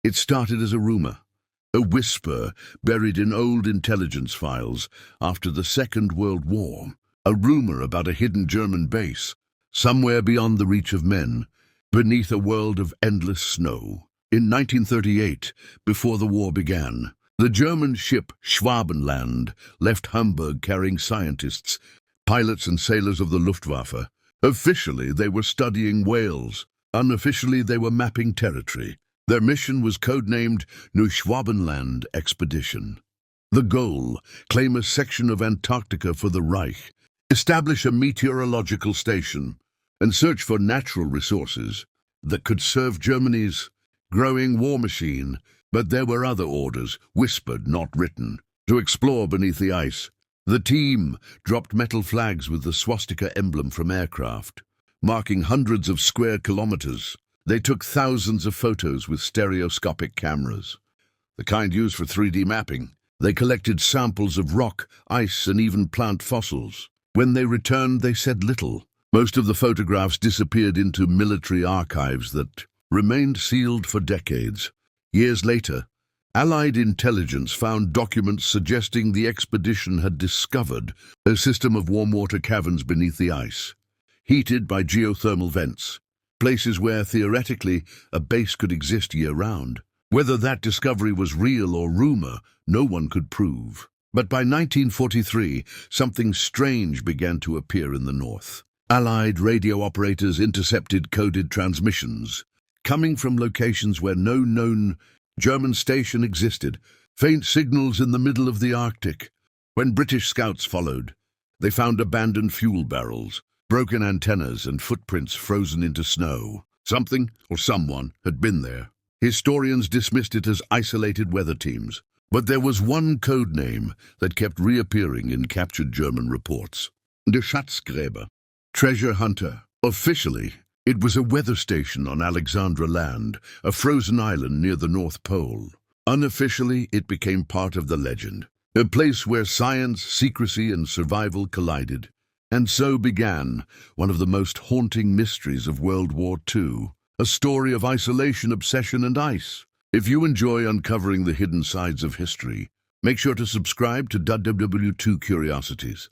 It started as a rumor, a whisper buried in old intelligence files after the Second World War, a rumor about a hidden German base, somewhere beyond the reach of men, beneath a world of endless snow. In 1938, before the war began, the German ship Schwabenland left Hamburg carrying scientists, pilots and sailors of the Luftwaffe. Officially, they were studying whales. Unofficially, they were mapping territory. Their mission was codenamed Schwabenland Expedition. The goal: claim a section of Antarctica for the Reich, establish a meteorological station, and search for natural resources that could serve Germany's growing war machine. But there were other orders, whispered, not written, to explore beneath the ice. The team dropped metal flags with the swastika emblem from aircraft, marking hundreds of square kilometers. They took thousands of photos with stereoscopic cameras, the kind used for 3D mapping. They collected samples of rock, ice, and even plant fossils. When they returned, they said little. Most of the photographs disappeared into military archives that remained sealed for decades. Years later, Allied intelligence found documents suggesting the expedition had discovered a system of warm water caverns beneath the ice, heated by geothermal vents, places where, theoretically, a base could exist year-round. Whether that discovery was real or rumor, no one could prove. But by 1943, something strange began to appear in the north. Allied radio operators intercepted coded transmissions, coming from locations where no known German station existed, faint signals in the middle of the Arctic. When British scouts followed, they found abandoned fuel barrels, broken antennas, and footprints frozen into snow. Something or someone had been there. Historians dismissed it as isolated weather teams, but there was one code name that kept reappearing in captured German reports: the Schatzgräber, treasure hunter. Officially, it was a weather station on Alexandra Land, a frozen island near the North Pole. Unofficially, it became part of the legend, a place where science, secrecy, and survival collided. And so began one of the most haunting mysteries of World War II, a story of isolation, obsession, and ice. If you enjoy uncovering the hidden sides of history, make sure to subscribe to WW2 Curiosities.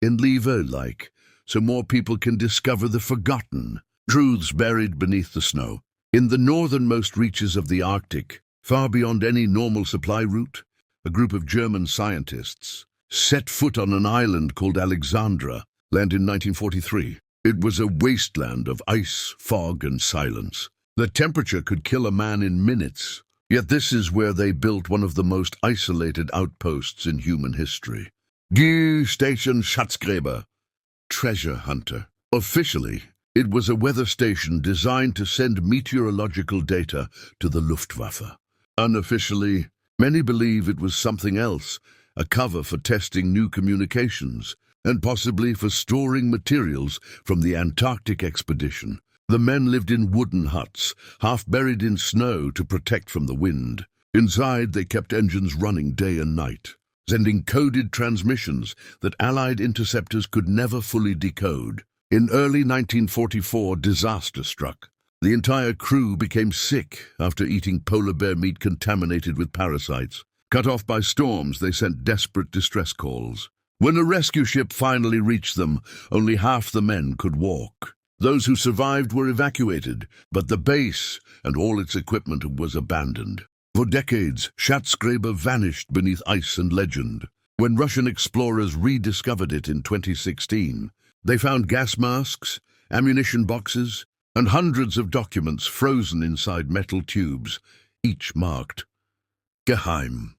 And leave a like, so more people can discover the forgotten truths buried beneath the snow. In the northernmost reaches of the Arctic, far beyond any normal supply route, a group of German scientists set foot on an island called Alexandra Land in 1943. It was a wasteland of ice, fog, and silence. The temperature could kill a man in minutes. Yet this is where they built one of the most isolated outposts in human history. Station Schatzgräber, treasure hunter. Officially, it was a weather station designed to send meteorological data to the Luftwaffe. Unofficially, many believe it was something else, a cover for testing new communications, and possibly for storing materials from the Antarctic expedition. The men lived in wooden huts, half buried in snow to protect from the wind. Inside, they kept engines running day and night, sending coded transmissions that Allied interceptors could never fully decode. In early 1944, disaster struck. The entire crew became sick after eating polar bear meat contaminated with parasites. Cut off by storms, they sent desperate distress calls. When a rescue ship finally reached them, only half the men could walk. Those who survived were evacuated, but the base and all its equipment was abandoned. For decades, Schatzgräber vanished beneath ice and legend. When Russian explorers rediscovered it in 2016, they found gas masks, ammunition boxes, and hundreds of documents frozen inside metal tubes, each marked Geheim.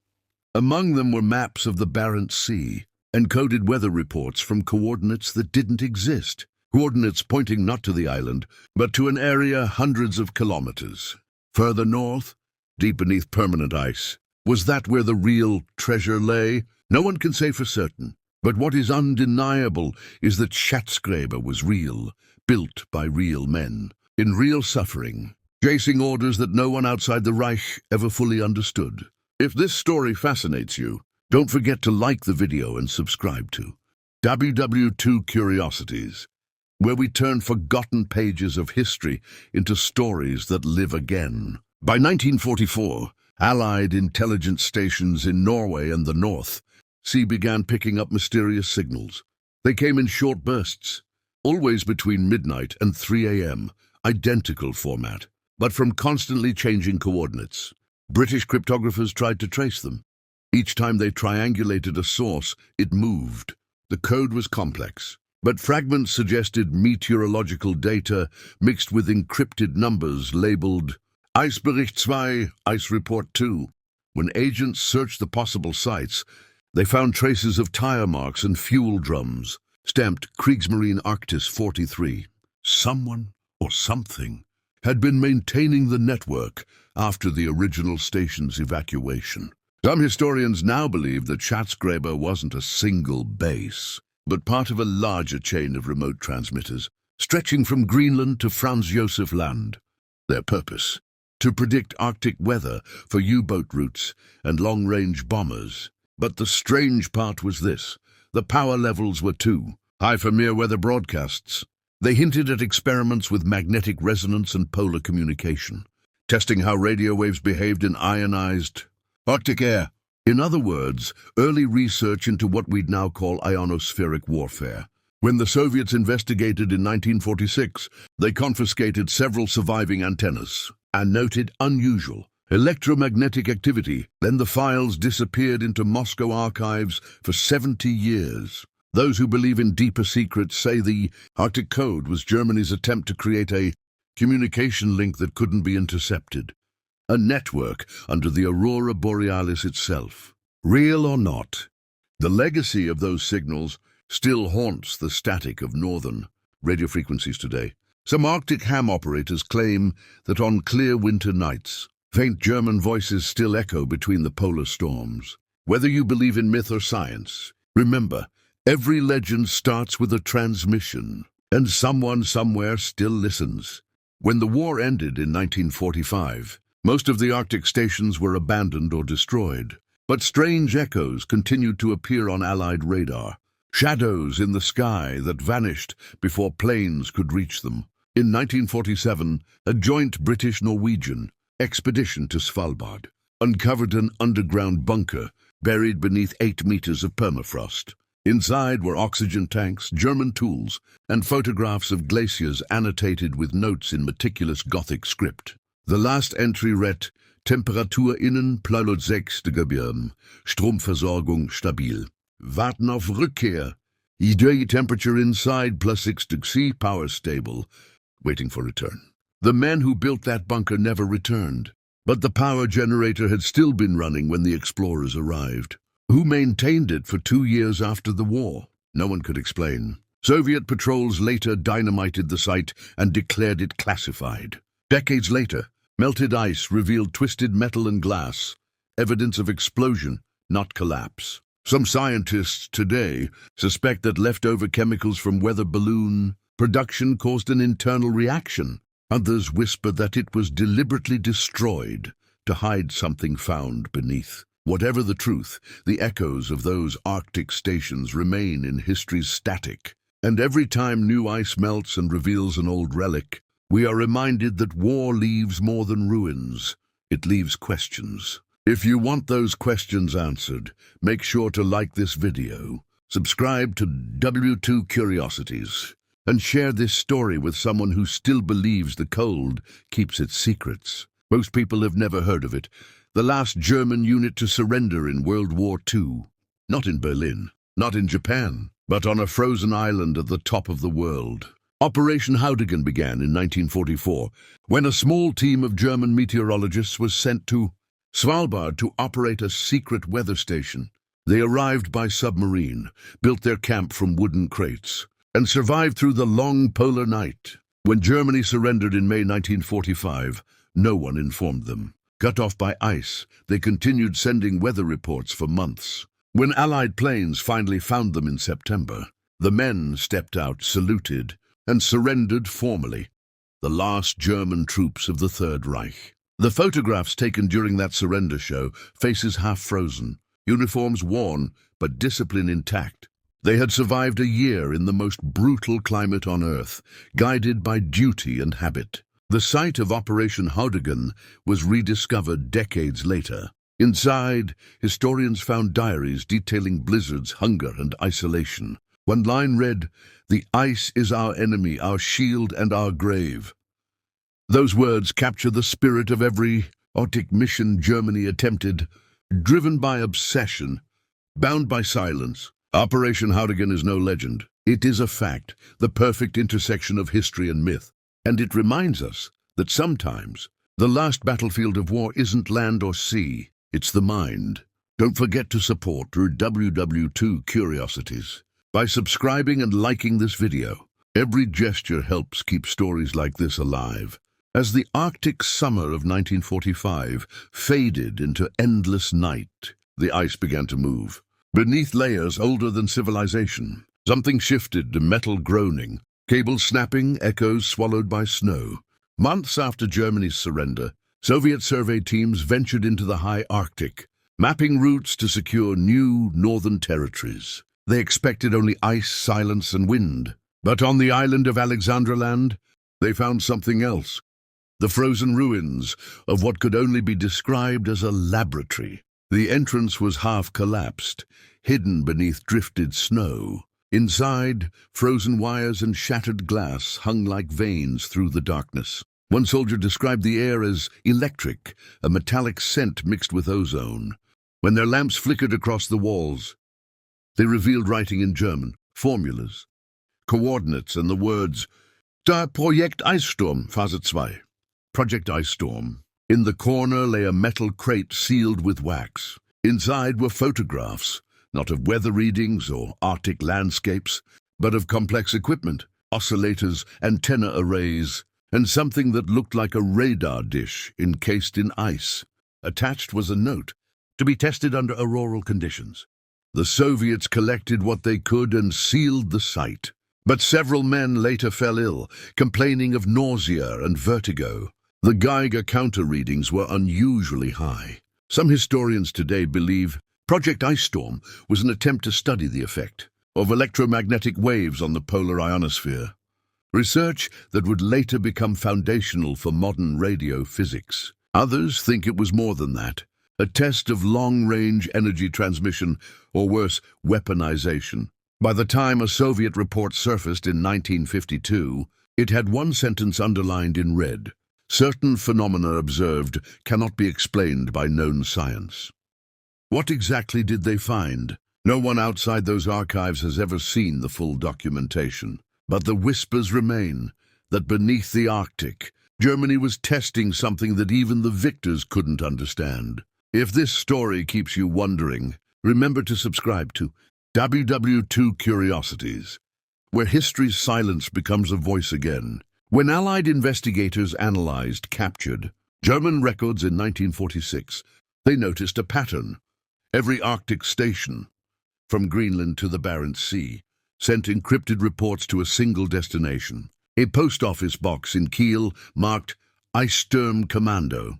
Among them were maps of the Barents Sea, encoded weather reports from coordinates that didn't exist, coordinates pointing not to the island, but to an area hundreds of kilometers. Further north, deep beneath permanent ice, was that where the real treasure lay? No one can say for certain, but what is undeniable is that Schatzgräber was real, built by real men, in real suffering, chasing orders that no one outside the Reich ever fully understood. If this story fascinates you, don't forget to like the video and subscribe to WW2 Curiosities. where we turn forgotten pages of history into stories that live again. By 1944, Allied intelligence stations in Norway and the North Sea began picking up mysterious signals. They came in short bursts, always between midnight and 3 a.m., identical format, but from constantly changing coordinates. British cryptographers tried to trace them. Each time they triangulated a source, it moved. The code was complex, but fragments suggested meteorological data mixed with encrypted numbers labeled Eisbericht 2, Ice Report 2. When agents searched the possible sites, they found traces of tire marks and fuel drums, stamped Kriegsmarine Arktis 43. Someone or something had been maintaining the network after the original station's evacuation. Some historians now believe that Schatzgräber wasn't a single base, but part of a larger chain of remote transmitters, stretching from Greenland to Franz Josef Land. Their purpose: to predict Arctic weather for U-boat routes and long-range bombers. But the strange part was this: the power levels were too high for mere weather broadcasts. They hinted at experiments with magnetic resonance and polar communication, testing how radio waves behaved in ionized Arctic air. In other words, early research into what we'd now call ionospheric warfare. When the Soviets investigated in 1946, they confiscated several surviving antennas and noted unusual electromagnetic activity. Then the files disappeared into Moscow archives for 70 years. Those who believe in deeper secrets say the Arctic Code was Germany's attempt to create a communication link that couldn't be intercepted. A network under the Aurora Borealis itself. Real or not, the legacy of those signals still haunts the static of northern radio frequencies today. Some Arctic ham operators claim that on clear winter nights, faint German voices still echo between the polar storms. Whether you believe in myth or science, remember, every legend starts with a transmission, and someone somewhere still listens. When the war ended in 1945, most of the Arctic stations were abandoned or destroyed, but strange echoes continued to appear on Allied radar, shadows in the sky that vanished before planes could reach them. In 1947, a joint British-Norwegian expedition to Svalbard uncovered an underground bunker buried beneath 8 meters of permafrost. Inside were oxygen tanks, German tools, and photographs of glaciers annotated with notes in meticulous Gothic script. The last entry read, Temperatur innen +6°, Stromversorgung stabil. Warten auf Rückkehr. Ideal temperature inside +6°, power stable. Waiting for return. The men who built that bunker never returned, but the power generator had still been running when the explorers arrived. Who maintained it for 2 years after the war? No one could explain. Soviet patrols later dynamited the site and declared it classified. Decades later, melted ice revealed twisted metal and glass, evidence of explosion, not collapse. Some scientists today suspect that leftover chemicals from weather balloon production caused an internal reaction. Others whisper that it was deliberately destroyed to hide something found beneath. Whatever the truth, the echoes of those Arctic stations remain in history's static. And every time new ice melts and reveals an old relic, we are reminded that war leaves more than ruins. It leaves questions. If you want those questions answered, make sure to like this video, subscribe to WW2 Curiosities, and share this story with someone who still believes the cold keeps its secrets. Most people have never heard of it. The last German unit to surrender in World War II. Not in Berlin, not in Japan, but on a frozen island at the top of the world. Operation Schatzgräber began in 1944, when a small team of German meteorologists was sent to Svalbard to operate a secret weather station. They arrived by submarine, built their camp from wooden crates, and survived through the long polar night. When Germany surrendered in May 1945, no one informed them. Cut off by ice, they continued sending weather reports for months. When Allied planes finally found them in September, the men stepped out, saluted, and surrendered formally. The last German troops of the Third Reich. The photographs taken during that surrender show faces half frozen, uniforms worn, but discipline intact. They had survived a year in the most brutal climate on Earth, guided by duty and habit. The site of Operation Schatzgräber was rediscovered decades later. Inside, historians found diaries detailing blizzards, hunger, and isolation. One line read, "The ice is our enemy, our shield, and our grave." Those words capture the spirit of every Arctic mission Germany attempted. Driven by obsession, bound by silence, Operation Schatzgräber is no legend. It is a fact, the perfect intersection of history and myth. And it reminds us that sometimes the last battlefield of war isn't land or sea, it's the mind. Don't forget to support through WW2 Curiosities by subscribing and liking this video. Every gesture helps keep stories like this alive. As the Arctic summer of 1945 faded into endless night, the ice began to move. Beneath layers older than civilization, something shifted to metal groaning, cables snapping, echoes swallowed by snow. Months after Germany's surrender, Soviet survey teams ventured into the high Arctic, mapping routes to secure new northern territories. They expected only ice, silence, and wind. But on the island of Alexandra Land, they found something else. The frozen ruins of what could only be described as a laboratory. The entrance was half collapsed, hidden beneath drifted snow. Inside, frozen wires and shattered glass hung like veins through the darkness. One soldier described the air as electric, a metallic scent mixed with ozone. When their lamps flickered across the walls, they revealed writing in German, formulas, coordinates, and the words, "Der Projekt Eissturm, Phase 2. Project Ice Storm." In the corner lay a metal crate sealed with wax. Inside were photographs, not of weather readings or Arctic landscapes, but of complex equipment, oscillators, antenna arrays, and something that looked like a radar dish encased in ice. Attached was a note, to be tested under auroral conditions. The Soviets collected what they could and sealed the site. But several men later fell ill, complaining of nausea and vertigo. The Geiger counter readings were unusually high. Some historians today believe Project Ice Storm was an attempt to study the effect of electromagnetic waves on the polar ionosphere, research that would later become foundational for modern radio physics. Others think it was more than that, a test of long-range energy transmission, or worse, weaponization. By the time a Soviet report surfaced in 1952, it had one sentence underlined in red: "Certain phenomena observed cannot be explained by known science." What exactly did they find? No one outside those archives has ever seen the full documentation. But the whispers remain that beneath the Arctic, Germany was testing something that even the victors couldn't understand. If this story keeps you wondering, remember to subscribe to WW2 Curiosities, where history's silence becomes a voice again. When Allied investigators analyzed captured German records in 1946, they noticed a pattern. Every Arctic station, from Greenland to the Barents Sea, sent encrypted reports to a single destination. A post office box in Kiel marked Eissturm Kommando.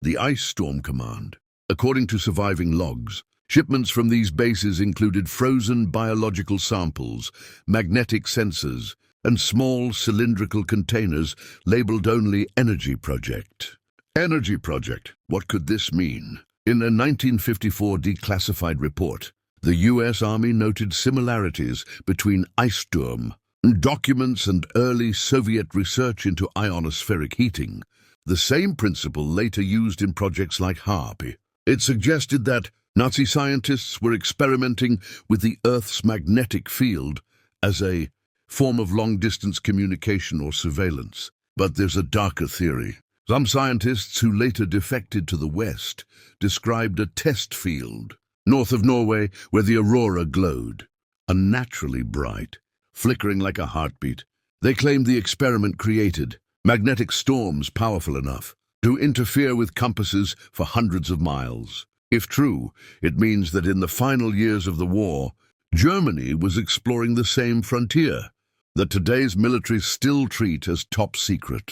The Ice Storm Command. According to surviving logs, shipments from these bases included frozen biological samples, magnetic sensors, and small cylindrical containers labeled only Energy Project. Energy Project, what could this mean? In a 1954 declassified report, the U.S. Army noted similarities between Eissturm documents and early Soviet research into ionospheric heating, the same principle later used in projects like HARPY. It suggested that Nazi scientists were experimenting with the Earth's magnetic field as a form of long-distance communication or surveillance. But there's a darker theory. Some scientists who later defected to the West described a test field north of Norway where the aurora glowed, unnaturally bright, flickering like a heartbeat. They claimed the experiment created magnetic storms powerful enough to interfere with compasses for hundreds of miles. If true, it means that in the final years of the war, Germany was exploring the same frontier that today's militaries still treat as top secret.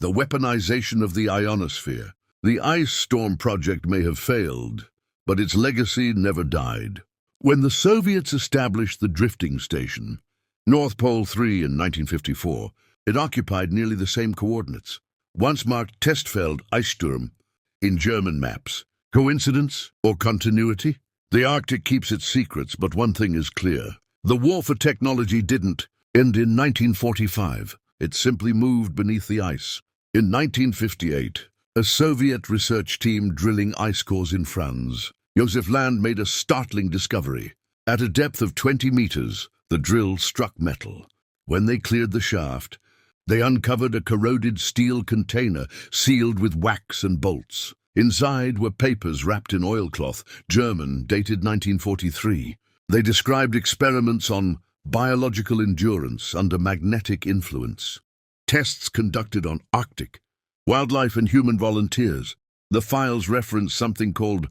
The weaponization of the ionosphere. The Ice Storm project may have failed, but its legacy never died. When the Soviets established the drifting station, North Pole 3 in 1954, it occupied nearly the same coordinates, once marked Testfeld Eissturm in German maps. Coincidence or continuity? The Arctic keeps its secrets, but one thing is clear. The war for technology didn't end in 1945. It simply moved beneath the ice. In 1958, a Soviet research team drilling ice cores in France, Alexandra Land, made a startling discovery. At a depth of 20 meters, the drill struck metal. When they cleared the shaft, they uncovered a corroded steel container sealed with wax and bolts. Inside were papers wrapped in oilcloth, German, dated 1943. They described experiments on biological endurance under magnetic influence, tests conducted on Arctic, wildlife and human volunteers. The files reference something called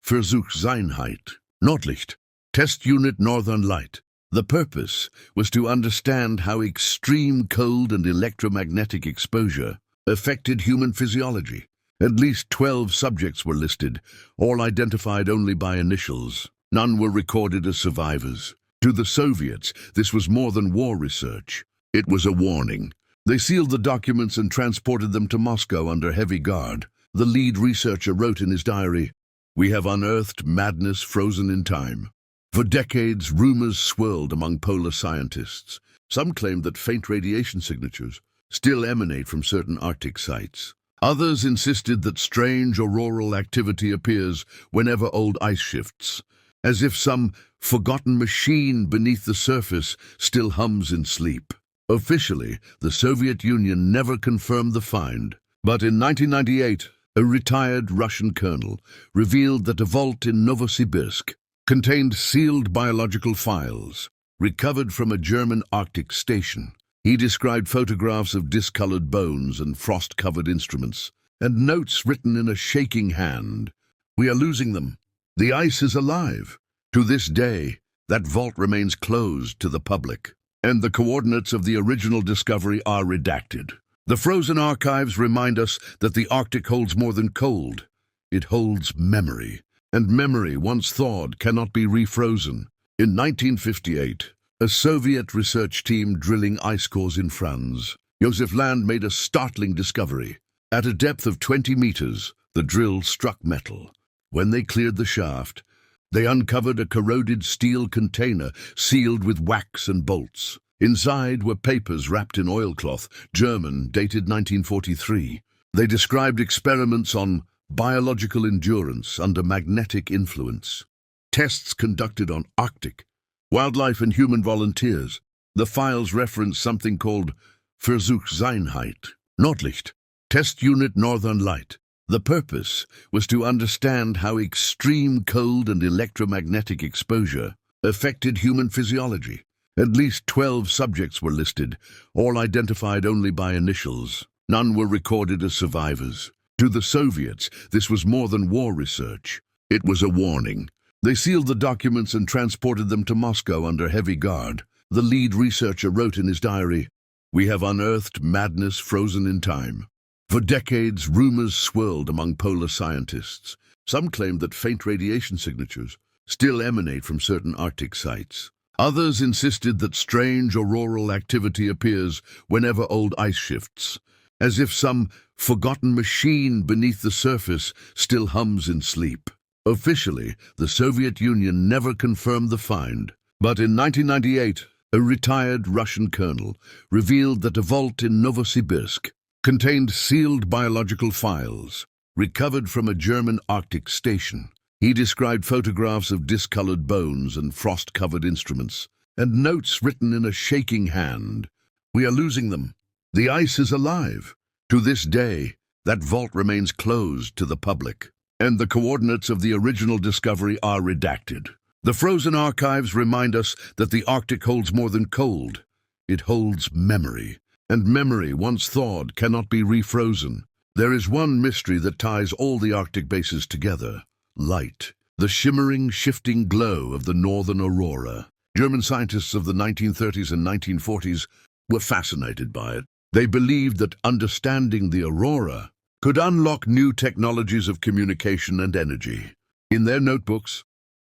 Versuchseinheit, Nordlicht, Test Unit Northern Light. The purpose was to understand how extreme cold and electromagnetic exposure affected human physiology. At least 12 subjects were listed, all identified only by initials. None were recorded as survivors. To the Soviets, this was more than war research. It was a warning. They sealed the documents and transported them to Moscow under heavy guard. The lead researcher wrote in his diary, "We have unearthed madness frozen in time." For decades, rumors swirled among polar scientists. Some claimed that faint radiation signatures still emanate from certain Arctic sites. Others insisted that strange auroral activity appears whenever old ice shifts, as if some forgotten machine beneath the surface still hums in sleep. Officially, the Soviet Union never confirmed the find, but in 1998, a retired Russian colonel revealed that a vault in Novosibirsk contained sealed biological files recovered from a German Arctic station. He described photographs of discolored bones and frost-covered instruments, and notes written in a shaking hand. "We are losing them. The ice is alive." To this day, that vault remains closed to the public, and the coordinates of the original discovery are redacted. The frozen archives remind us that the Arctic holds more than cold. It holds memory, and memory, once thawed, cannot be refrozen. In 1958, a Soviet research team drilling ice cores in France, Alexandra Land, made a startling discovery. At a depth of 20 meters, the drill struck metal. When they cleared the shaft, they uncovered a corroded steel container sealed with wax and bolts. Inside were papers wrapped in oilcloth, German, dated 1943. They described experiments on biological endurance under magnetic influence, tests conducted on Arctic, wildlife and human volunteers. The files reference something called Versuchseinheit, Nordlicht, Test Unit Northern Light. The purpose was to understand how extreme cold and electromagnetic exposure affected human physiology. At least 12 subjects were listed, all identified only by initials. None were recorded as survivors. To the Soviets, this was more than war research. It was a warning. They sealed the documents and transported them to Moscow under heavy guard. The lead researcher wrote in his diary, "We have unearthed madness frozen in time." For decades, rumors swirled among polar scientists. Some claimed that faint radiation signatures still emanate from certain Arctic sites. Others insisted that strange auroral activity appears whenever old ice shifts, as if some forgotten machine beneath the surface still hums in sleep. Officially, the Soviet Union never confirmed the find, but in 1998, a retired Russian colonel revealed that a vault in Novosibirsk contained sealed biological files recovered from a German Arctic station. He described photographs of discolored bones and frost-covered instruments, and notes written in a shaking hand. "We are losing them. The ice is alive." To this day, that vault remains closed to the public, and the coordinates of the original discovery are redacted. The frozen archives remind us that the Arctic holds more than cold. It holds memory, and memory, once thawed, cannot be refrozen. There is one mystery that ties all the Arctic bases together: light, the shimmering, shifting glow of the northern aurora. German scientists of the 1930s and 1940s were fascinated by it. They believed that understanding the aurora could unlock new technologies of communication and energy. In their notebooks,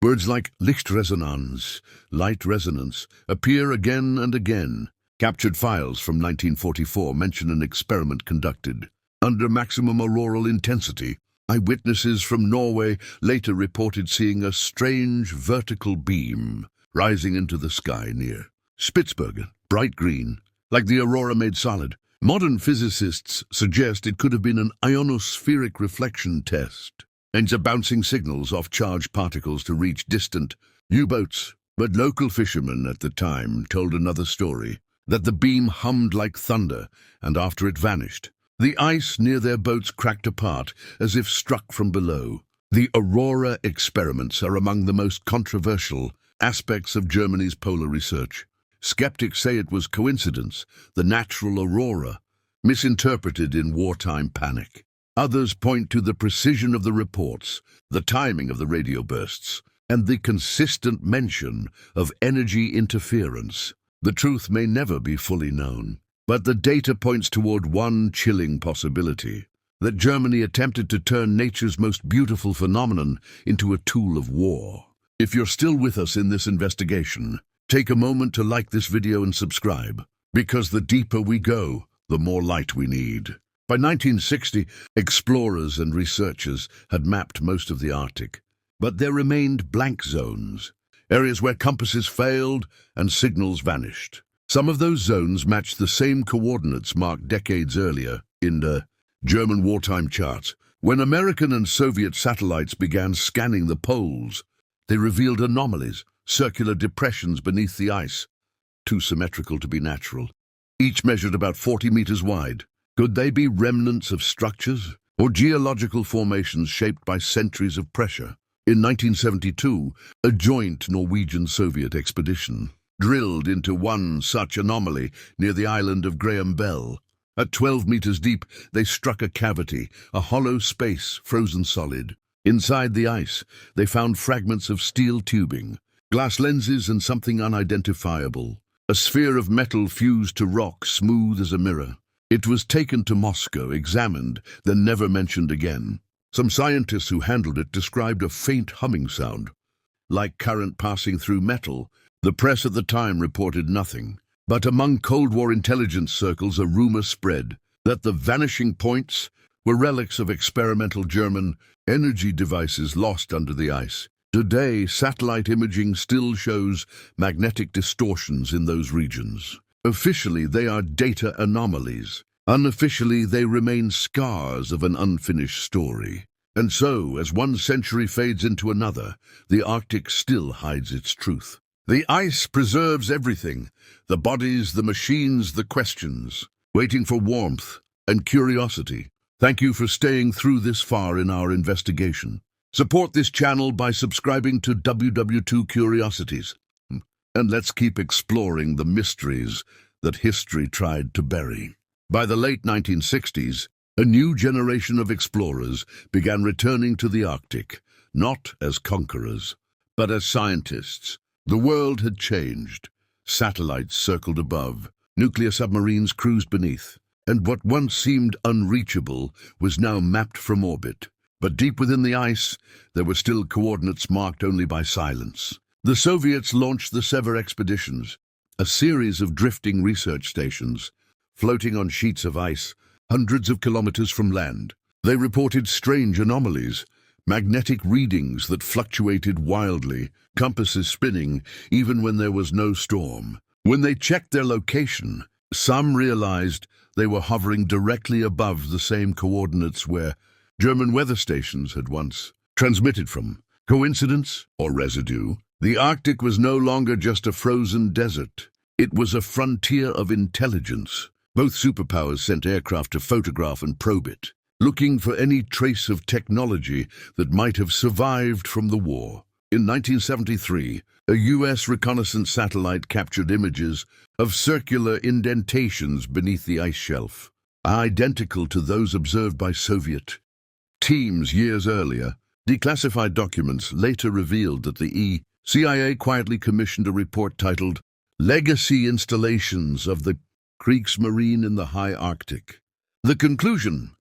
words like Lichtresonanz, light resonance, appear again and again. Captured files from 1944 mention an experiment conducted under maximum auroral intensity. Eyewitnesses from Norway later reported seeing a strange vertical beam rising into the sky near Spitsbergen, bright green, like the aurora made solid. Modern physicists suggest it could have been an ionospheric reflection test, aims at bouncing signals off charged particles to reach distant U-boats. But local fishermen at the time told another story, that the beam hummed like thunder, and after it vanished, the ice near their boats cracked apart as if struck from below. The aurora experiments are among the most controversial aspects of Germany's polar research. Skeptics say it was coincidence, the natural aurora, misinterpreted in wartime panic. Others point to the precision of the reports, the timing of the radio bursts, and the consistent mention of energy interference. The truth may never be fully known, but the data points toward one chilling possibility, that Germany attempted to turn nature's most beautiful phenomenon into a tool of war. If you're still with us in this investigation, take a moment to like this video and subscribe, because the deeper we go, the more light we need. By 1960, explorers and researchers had mapped most of the Arctic, but there remained blank zones, areas where compasses failed and signals vanished. Some of those zones matched the same coordinates marked decades earlier in the German wartime charts. When American and Soviet satellites began scanning the poles, they revealed anomalies, circular depressions beneath the ice, too symmetrical to be natural. Each measured about 40 meters wide. Could they be remnants of structures or geological formations shaped by centuries of pressure? In 1972, a joint Norwegian-Soviet expedition drilled into one such anomaly near the island of Graham Bell. At 12 meters deep, they struck a cavity, a hollow space frozen solid. Inside the ice, they found fragments of steel tubing, glass lenses, and something unidentifiable, a sphere of metal fused to rock smooth as a mirror. It was taken to Moscow, examined, then never mentioned again. Some scientists who handled it described a faint humming sound, like current passing through metal. The press at the time reported nothing, but among Cold War intelligence circles a rumor spread that the vanishing points were relics of experimental German energy devices lost under the ice. Today, satellite imaging still shows magnetic distortions in those regions. Officially, they are data anomalies. Unofficially, they remain scars of an unfinished story. And so, as one century fades into another, the Arctic still hides its truth. The ice preserves everything, the bodies, the machines, the questions, waiting for warmth and curiosity. Thank you for staying through this far in our investigation. Support this channel by subscribing to WW2 Curiosities. And let's keep exploring the mysteries that history tried to bury. By the late 1960s, a new generation of explorers began returning to the Arctic, not as conquerors, but as scientists. The world had changed. Satellites circled above, nuclear submarines cruised beneath, and what once seemed unreachable was now mapped from orbit. But deep within the ice, there were still coordinates marked only by silence. The Soviets launched the Sever expeditions, a series of drifting research stations, floating on sheets of ice, hundreds of kilometers from land. They reported strange anomalies, magnetic readings that fluctuated wildly, compasses spinning even when there was no storm. When they checked their location, some realized they were hovering directly above the same coordinates where German weather stations had once transmitted from. Coincidence or residue? The Arctic was no longer just a frozen desert. It was a frontier of intelligence. Both superpowers sent aircraft to photograph and probe it, looking for any trace of technology that might have survived from the war. In 1973, a U.S. reconnaissance satellite captured images of circular indentations beneath the ice shelf, identical to those observed by Soviet teams years earlier. Declassified documents later revealed that the CIA quietly commissioned a report titled Legacy Installations of the Kriegsmarine in the High Arctic. The conclusion: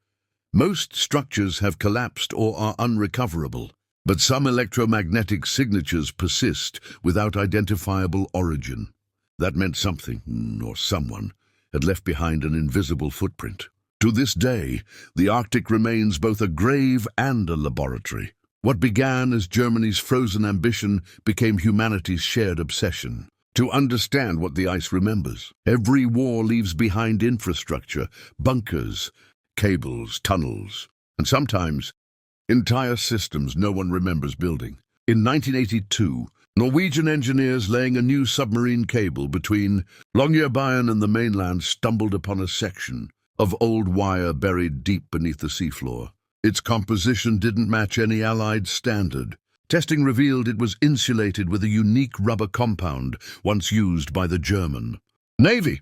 most structures have collapsed or are unrecoverable. But some electromagnetic signatures persist without identifiable origin. That meant something, or someone, had left behind an invisible footprint. To this day, the Arctic remains both a grave and a laboratory. What began as Germany's frozen ambition became humanity's shared obsession. To understand what the ice remembers, every war leaves behind infrastructure, bunkers, cables, tunnels, and sometimes entire systems no one remembers building. In 1982, Norwegian engineers laying a new submarine cable between Longyearbyen and the mainland stumbled upon a section of old wire buried deep beneath the seafloor. Its composition didn't match any Allied standard. Testing revealed it was insulated with a unique rubber compound once used by the German Navy,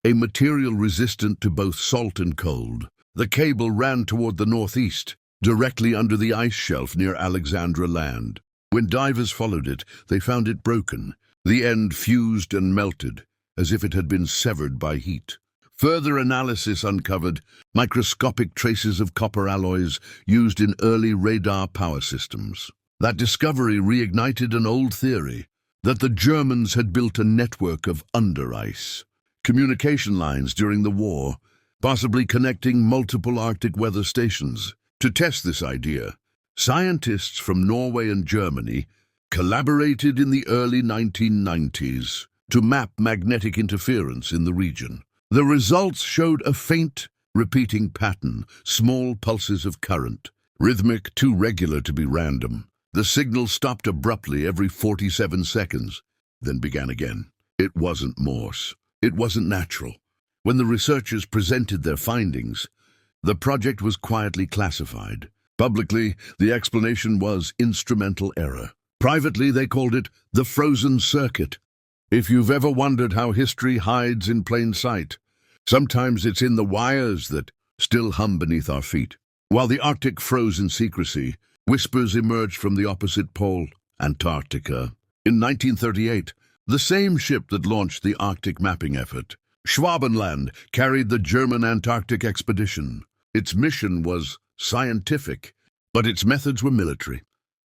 a material resistant to both salt and cold. The cable ran toward the northeast, directly under the ice shelf near Alexandra Land. When divers followed it, they found it broken, the end fused and melted, as if it had been severed by heat. Further analysis uncovered microscopic traces of copper alloys used in early radar power systems. That discovery reignited an old theory that the Germans had built a network of under-ice communication lines during the war, possibly connecting multiple Arctic weather stations. To test this idea, scientists from Norway and Germany collaborated in the early 1990s to map magnetic interference in the region. The results showed a faint, repeating pattern, small pulses of current, rhythmic, too regular to be random. The signal stopped abruptly every 47 seconds, then began again. It wasn't Morse. It wasn't natural. When the researchers presented their findings, the project was quietly classified. Publicly, the explanation was instrumental error. Privately, they called it the frozen circuit. If you've ever wondered how history hides in plain sight, sometimes it's in the wires that still hum beneath our feet. While the Arctic froze in secrecy, whispers emerged from the opposite pole, Antarctica. In 1938, the same ship that launched the Arctic mapping effort, Schwabenland, carried the German Antarctic expedition. Its mission was scientific, but its methods were military.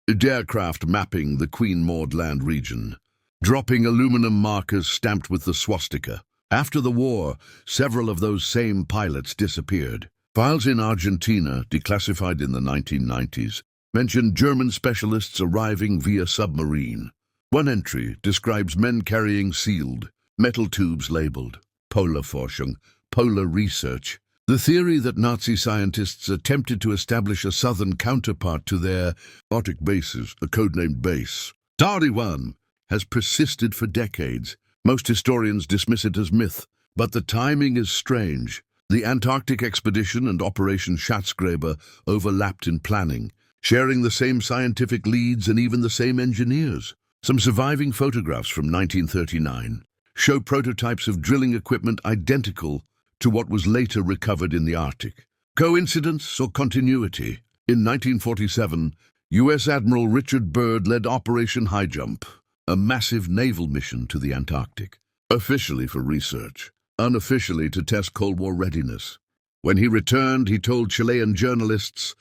Aircraft mapping the Queen Maud Land region, dropping aluminum markers stamped with the swastika. After the war, several of those same pilots disappeared. Files in Argentina, declassified in the 1990s, mentioned German specialists arriving via submarine. One entry describes men carrying sealed, metal tubes labeled Polarforschung, polar research. The theory that Nazi scientists attempted to establish a southern counterpart to their Arctic bases, the codenamed base, Tariwan, has persisted for decades. Most historians dismiss it as myth, but the timing is strange. The Antarctic expedition and Operation Schatzgräber overlapped in planning, sharing the same scientific leads and even the same engineers. Some surviving photographs from 1939 show prototypes of drilling equipment identical to what was later recovered in the Arctic. Coincidence or continuity? In 1947, U.S. Admiral Richard Byrd led Operation High Jump, a massive naval mission to the Antarctic, officially for research, unofficially to test Cold War readiness. When he returned, he told Chilean journalists,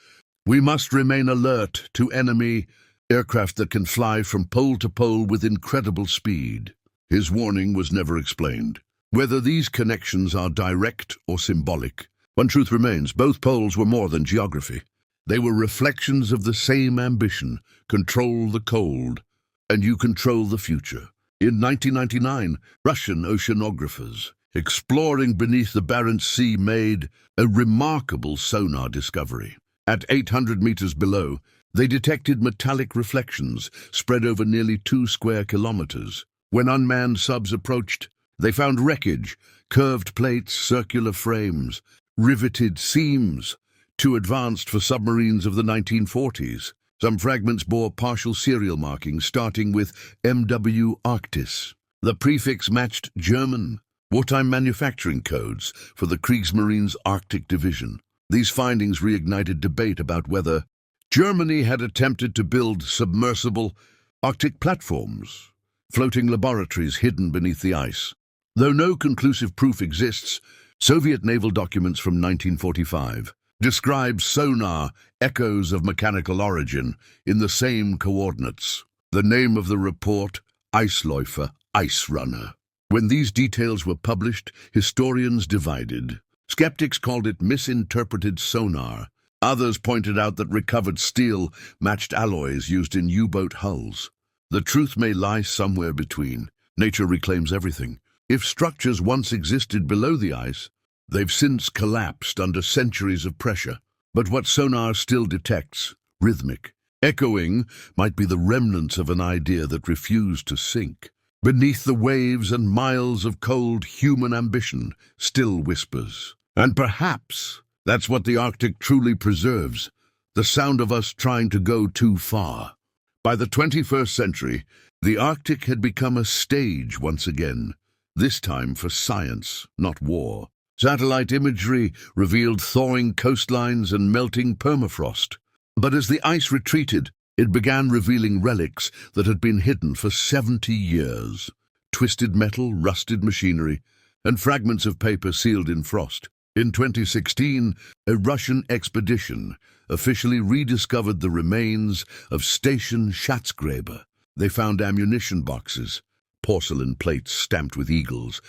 "We must remain alert to enemy aircraft that can fly from pole to pole with incredible speed." His warning was never explained. Whether these connections are direct or symbolic, one truth remains: both poles were more than geography. They were reflections of the same ambition: control the cold, and you control the future. In 1999, Russian oceanographers, exploring beneath the Barents Sea, made a remarkable sonar discovery. At 800 meters below, they detected metallic reflections spread over nearly 2 square kilometers. When unmanned subs approached, they found wreckage, curved plates, circular frames, riveted seams, too advanced for submarines of the 1940s. Some fragments bore partial serial markings starting with WW2’s. The prefix matched German wartime manufacturing codes for the Kriegsmarine's Arctic Division. These findings reignited debate about whether Germany had attempted to build submersible Arctic platforms, floating laboratories hidden beneath the ice. Though no conclusive proof exists, Soviet naval documents from 1945 describes sonar echoes of mechanical origin in the same coordinates. The name of the report, Eisläufer, Ice Runner. When these details were published, historians divided. Skeptics called it misinterpreted sonar. Others pointed out that recovered steel matched alloys used in U-boat hulls. The truth may lie somewhere between. Nature reclaims everything. If structures once existed below the ice, they've since collapsed under centuries of pressure. But what sonar still detects, rhythmic, echoing, might be the remnants of an idea that refused to sink. Beneath the waves and miles of cold, human ambition still whispers. And perhaps that's what the Arctic truly preserves, the sound of us trying to go too far. By the 21st century, the Arctic had become a stage once again, this time for science, not war. Satellite imagery revealed thawing coastlines and melting permafrost. But as the ice retreated, it began revealing relics that had been hidden for 70 years. Twisted metal, rusted machinery, and fragments of paper sealed in frost. In 2016, a Russian expedition officially rediscovered the remains of Station Schatzgräber. They found ammunition boxes, porcelain plates stamped with eagles,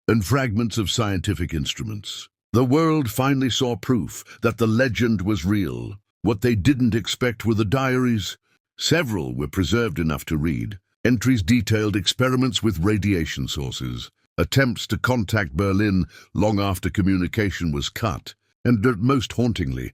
and fragments of scientific instruments. The world finally saw proof that the legend was real. What they didn't expect were the diaries. Several were preserved enough to read. Entries detailed experiments with radiation sources, attempts to contact Berlin long after communication was cut, and most hauntingly,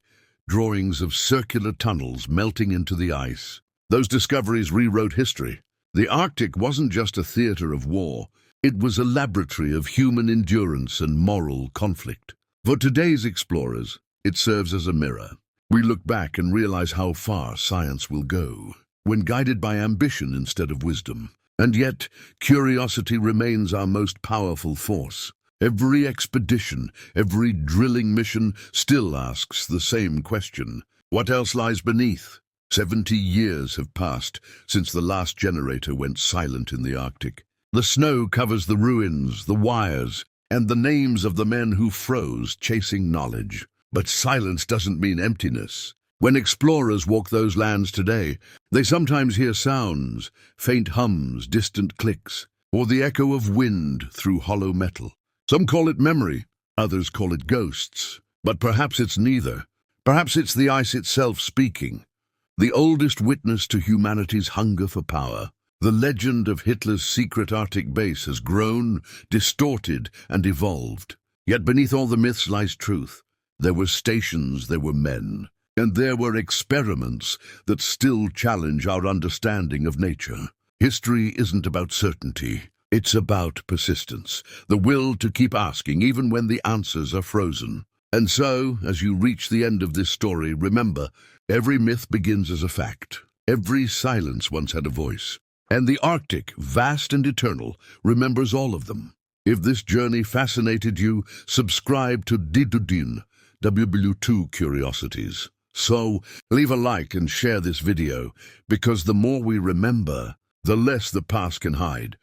drawings of circular tunnels melting into the ice. Those discoveries rewrote history. The Arctic wasn't just a theater of war, it was a laboratory of human endurance and moral conflict. For today's explorers, it serves as a mirror. We look back and realize how far science will go, when guided by ambition instead of wisdom. And yet, curiosity remains our most powerful force. Every expedition, every drilling mission still asks the same question. What else lies beneath? 70 years have passed since the last generator went silent in the Arctic. The snow covers the ruins, the wires, and the names of the men who froze chasing knowledge. But silence doesn't mean emptiness. When explorers walk those lands today, they sometimes hear sounds, faint hums, distant clicks, or the echo of wind through hollow metal. Some call it memory, others call it ghosts. But perhaps it's neither. Perhaps it's the ice itself speaking. The oldest witness to humanity's hunger for power. The legend of Hitler's secret Arctic base has grown, distorted, and evolved. Yet beneath all the myths lies truth. There were stations, there were men, and there were experiments that still challenge our understanding of nature. History isn't about certainty. It's about persistence, the will to keep asking even when the answers are frozen. And so, as you reach the end of this story, remember, every myth begins as a fact. Every silence once had a voice. And the Arctic, vast and eternal, remembers all of them. If this journey fascinated you, subscribe to WW2 Curiosities. So, leave a like and share this video, because the more we remember, the less the past can hide.